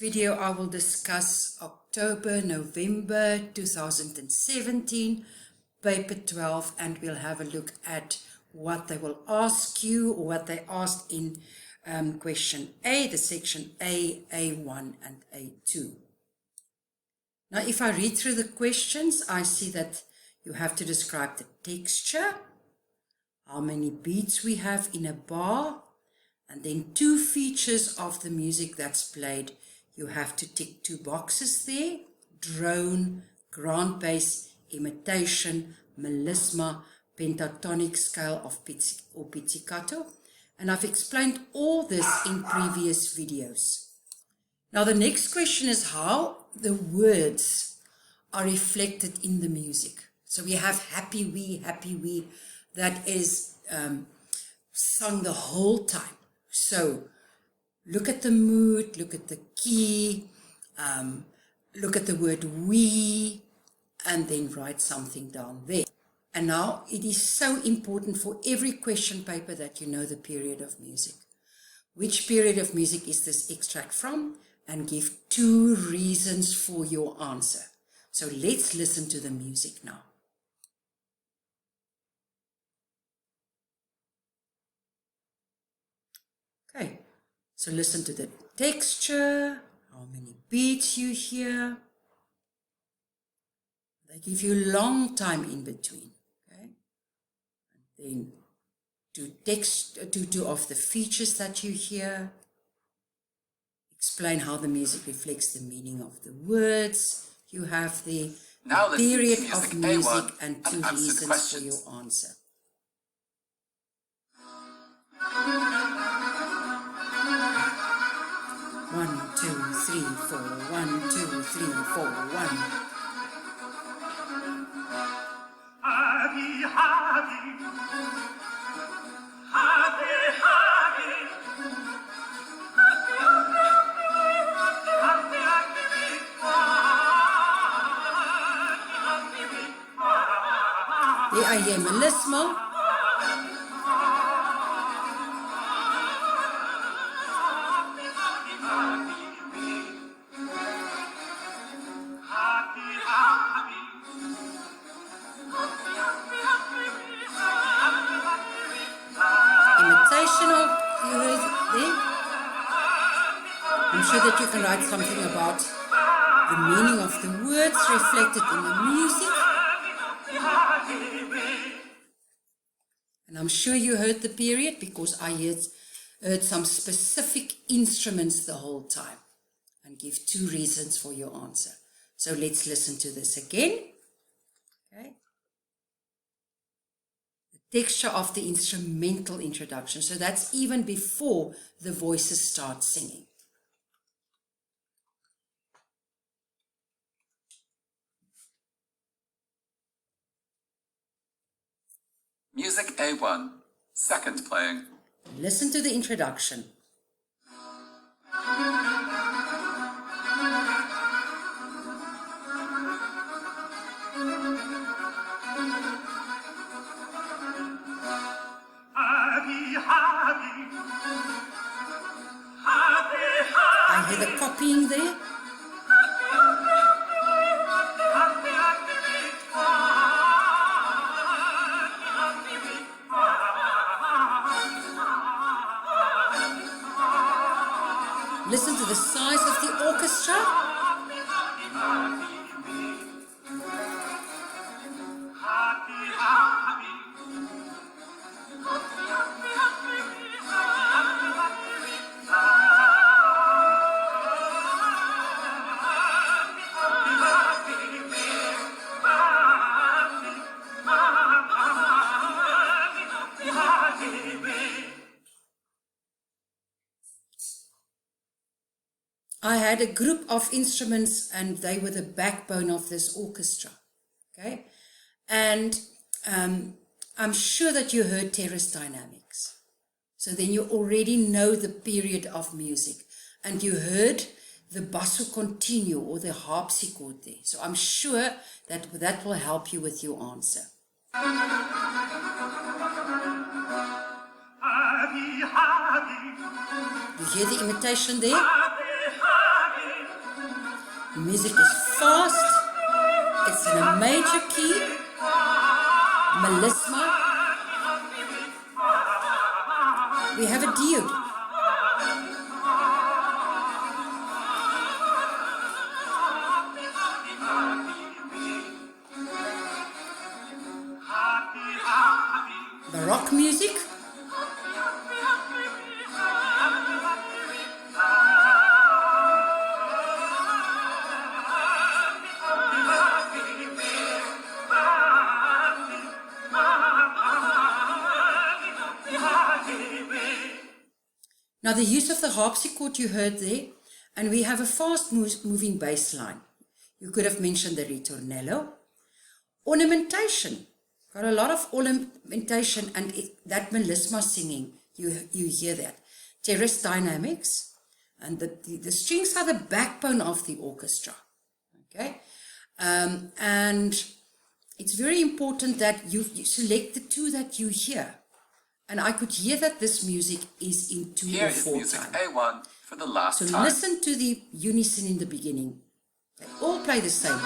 Video I will discuss October, November 2017, paper 12, and we'll have a look at what they will ask you or what they asked in question A, the section A, A1 and A2. Now if I read through the questions, I see that you have to describe the texture, how many beats we have in a bar, and then 2 features of the music that's played. You have to tick 2 boxes there: drone, grand bass, imitation, melisma, pentatonic scale of or pizzicato. And I've explained all this in previous videos. Now the next question is how the words are reflected in the music. So we have happy we, that is sung the whole time. So look at the mood, look at the key, look at the word we, and then write something down there. And now it is so important for every question paper that you know the period of music. Which period of music is this extract from? And give 2 reasons for your answer. So let's listen to the music now. Okay. So listen to the texture, how many beats you hear. They give you a long time in between. Okay? And then do of the features that you hear. Explain how the music reflects the meaning of the words. You have the period of music and 2 reasons for your answer. One, two, three, four. 1, 2, 3, 4, 1. Happy, happy, happy, happy, Here I hear melisma. I'm sure that you can write something about the meaning of the words reflected in the music. And I'm sure you heard the period because I heard some specific instruments the whole time. And give 2 reasons for your answer. So let's listen to this again. Okay. The texture of the instrumental introduction. So that's even before the voices start singing. Music A1, second playing. Listen to the introduction. I hear the copying there. Listen to the size of the orchestra. I had a group of instruments and they were the backbone of this orchestra. Okay, and I'm sure that you heard terrace dynamics. So then you already know the period of music, and you heard the basso continuo or the harpsichord there. So I'm sure that that will help you with your answer. You hear the imitation there? The music is fast. It's in a major key, melisma. We have a dude. Baroque music. Now the use of the harpsichord you heard there, and we have a fast moving bass line. You could have mentioned the ritornello. Ornamentation, got a lot of ornamentation, and that melisma singing, you hear that. Terrace dynamics, and the strings are the backbone of the orchestra. Okay, and it's very important that you select the two that you hear. And I could hear that this music is in 2 Here or is 4 music time. A1 for the last So time. listen to the unison in the beginning. They all play the same.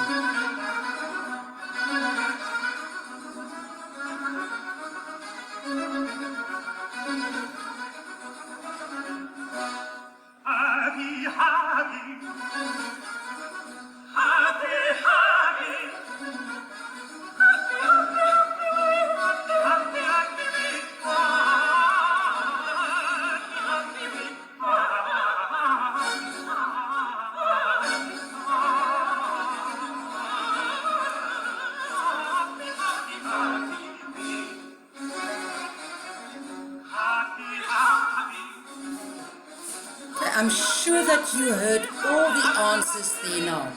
Okay, I'm sure that you heard all the answers there now.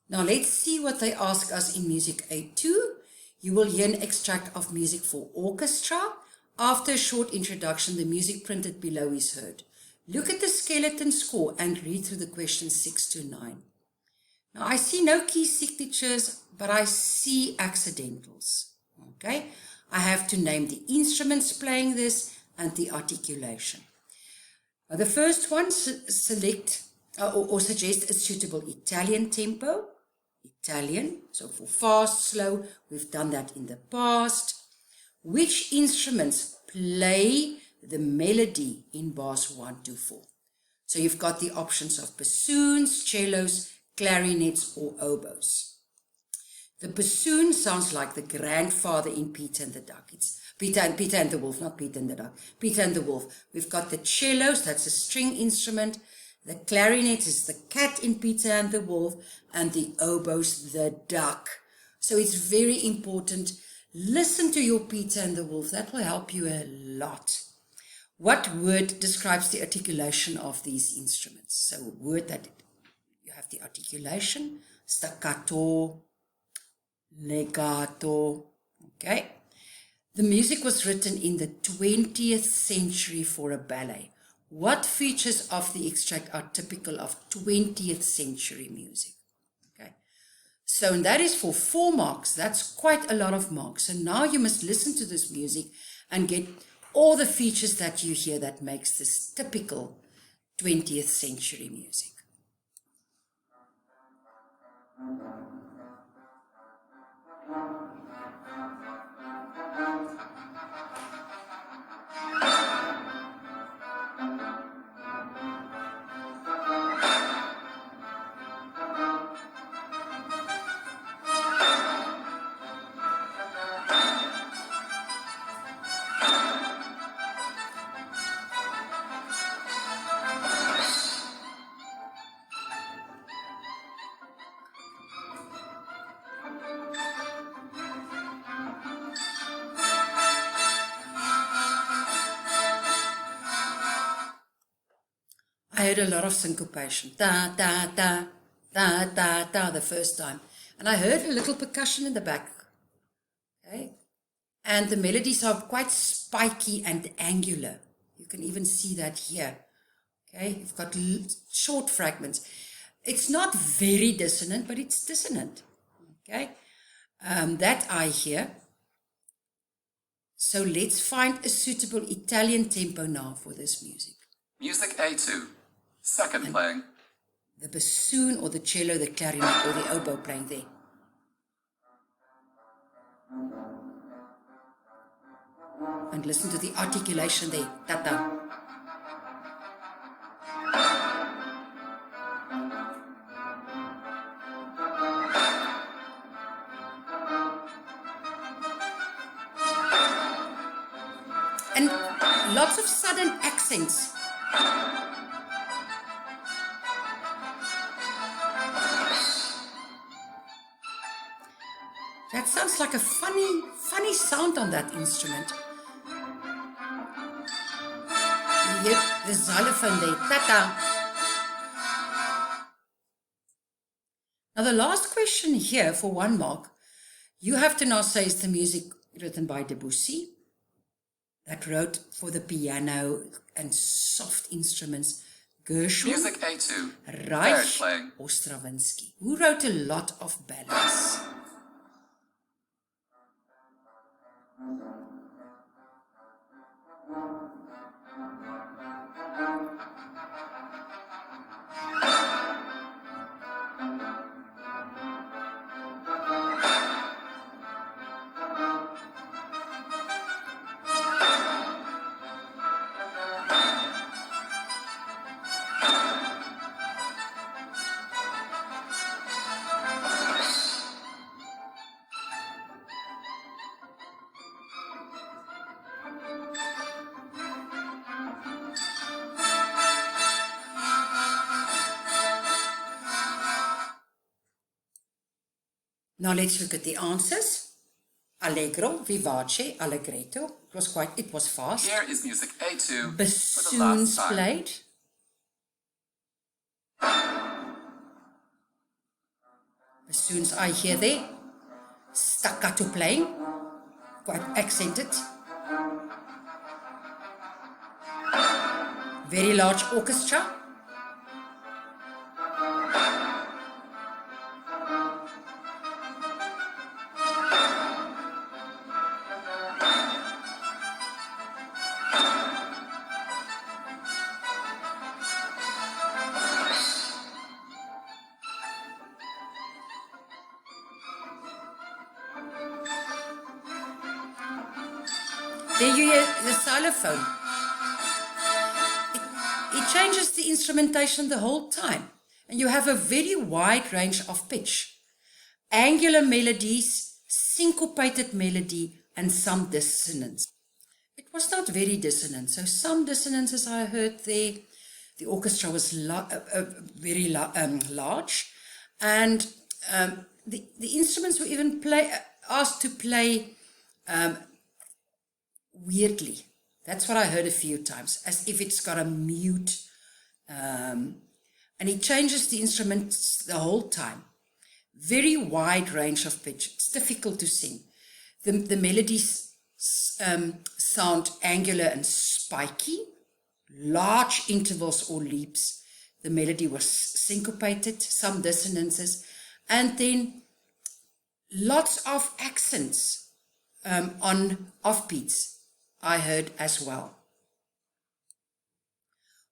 Now let's see what they ask us in Music A2. You will hear an extract of music for orchestra. After a short introduction, the music printed below is heard. Look at the skeleton score and read through the questions 6 to 9. Now I see no key signatures, but I see accidentals. Okay, I have to name the instruments playing this and the articulation. Now, the first one, select or suggest a suitable Italian tempo. Italian, so for fast, slow, we've done that in the past. Which instruments play the melody in bars 1 to 4? So you've got the options of bassoons, cellos, clarinets, or oboes. The bassoon sounds like the grandfather in Peter and the Duck. It's Peter and the Wolf, not Peter and the Duck. Peter and the Wolf. We've got the cellos, that's a string instrument. The clarinet is the cat in Peter and the Wolf, and the oboes, the duck. So it's very important. Listen to your Peter and the Wolf. That will help you a lot. What word describes the articulation of these instruments? So a word that you have the articulation, staccato, legato. Okay. The music was written in the 20th century for a ballet. What features of the extract are typical of 20th century music? Okay, so and that is for 4 marks. That's quite a lot of marks. So now you must listen to this music and get all the features that you hear that makes this typical 20th century music. I heard a lot of syncopation, da, da, da, da, da, da, the first time. And I heard a little percussion in the back, okay? And the melodies are quite spiky and angular. You can even see that here, okay? You've got short fragments. It's not very dissonant, but it's dissonant, Okay, that I hear. So let's find a suitable Italian tempo now for this music. Music A2, second playing. The bassoon or the cello, the clarinet or the oboe playing there. And listen to the articulation there, ta-ta. And lots of sudden accents. That sounds like a funny sound on that instrument. You hear the xylophone there, ta-ta. Now the last question here for 1 mark, you have to now say is the music written by Debussy, that wrote for the piano and soft instruments, Gershwin, Music A2, Reich, third playing. or Stravinsky, who wrote a lot of ballads. Now let's look at the answers. Allegro, vivace, allegretto. It was fast. Here is music A2 for the Bassoons last time. played. Bassoons I hear there. Staccato playing. Quite accented. Very large orchestra. There you hear the xylophone. It changes the instrumentation the whole time. And you have a very wide range of pitch. Angular melodies, syncopated melody, and some dissonance. It was not very dissonant. So some dissonances I heard there. The orchestra was very large. And the instruments were even asked to play weirdly. That's what I heard a few times, as if it's got a mute. And it changes the instruments the whole time. Very wide range of pitch. It's difficult to sing. The melodies sound angular and spiky. Large intervals or leaps. The melody was syncopated, some dissonances. And then lots of accents on offbeats I heard as well.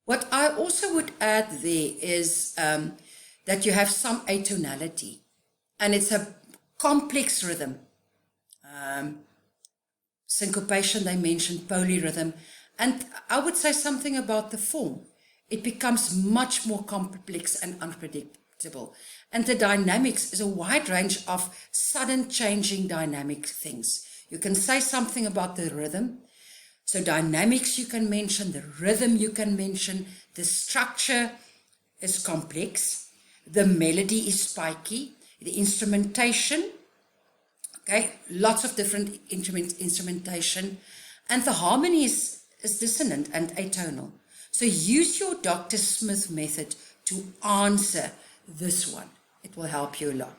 What I also would add there is that you have some atonality, and it's a complex rhythm. Syncopation, they mentioned polyrhythm, and I would say something about the form. It becomes much more complex and unpredictable. And the dynamics is a wide range of sudden changing dynamic things. You can say something about the rhythm. So dynamics you can mention, the rhythm you can mention, the structure is complex, the melody is spiky, the instrumentation, okay, lots of different instrumentation, and the harmony is dissonant and atonal. So use your Dr. Smith method to answer this one. It will help you a lot.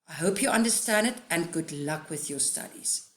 I hope you understand it, and good luck with your studies.